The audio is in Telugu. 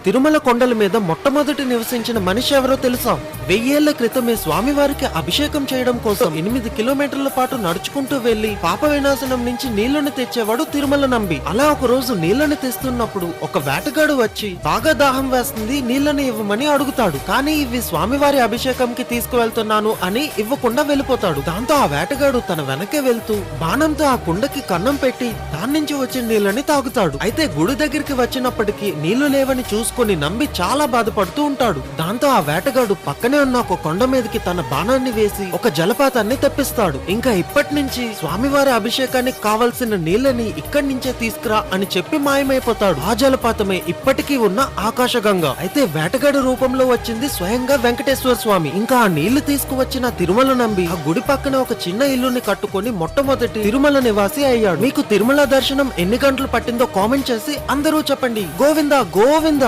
తిరుమల కొండల మీద మొట్టమొదటి నివసించిన మనిషి ఎవరో తెలుసా? 1000 ఏళ్ల క్రితమే స్వామివారికి అభిషేకం చేయడం కోసం 8 కిలోమీటర్ల పాటు నడుచుకుంటూ వెళ్లి పాప వినాశనం నుంచి నీళ్లను తెచ్చేవాడు తిరుమల నంబి. అలా ఒక రోజు నీళ్లను తెస్తున్నప్పుడు ఒక వేటగాడు వచ్చి బాగా దాహం వేస్తుంది, నీళ్లను ఇవ్వమని అడుగుతాడు. కానీ ఇవి స్వామివారి అభిషేకంకి తీసుకువెళ్తున్నాను అని ఇవ్వకుండా వెళ్ళిపోతాడు. దాంతో ఆ వేటగాడు తన వెనకే వెళ్తూ బాణంతో ఆ కుండకి కన్నం పెట్టి దాని నుంచి వచ్చిన నీళ్ళని తాగుతాడు. అయితే గుడి దగ్గరికి వచ్చినప్పటికీ నీళ్లు లేవని చూసుకుని నంబి చాలా బాధపడుతూ ఉంటాడు. దాంతో ఆ వేటగాడు పక్కనే ఉన్న ఒక కొండ మీదకి తన బాణాన్ని వేసి ఒక జలపాతాన్ని తెప్పిస్తాడు. ఇంకా ఇప్పటి నుంచి స్వామివారి అభిషేకానికి కావలసిన నీళ్ళని ఇక్కడి నుంచే తీసుకురా అని చెప్పి మాయమైపోతాడు. ఆ జలపాతమే ఇప్పటికీ ఉన్న ఆకాశగంగ. అయితే వేటగాడు రూపంలో వచ్చింది స్వయంగా వెంకటేశ్వర స్వామి. ఇంకా ఆ నీళ్లు తీసుకువచ్చిన తిరుమల నంబి ఆ గుడి పక్కన ఒక చిన్న ఇల్లుని కట్టుకొని మొట్టమొదటి తిరుమల నివాసి అయ్యాడు. మీకు తిరుమల దర్శనం ఎన్ని గంటలు పట్టిందో కామెంట్ చేసి అందరూ చెప్పండి. గోవిందా గోవిందా.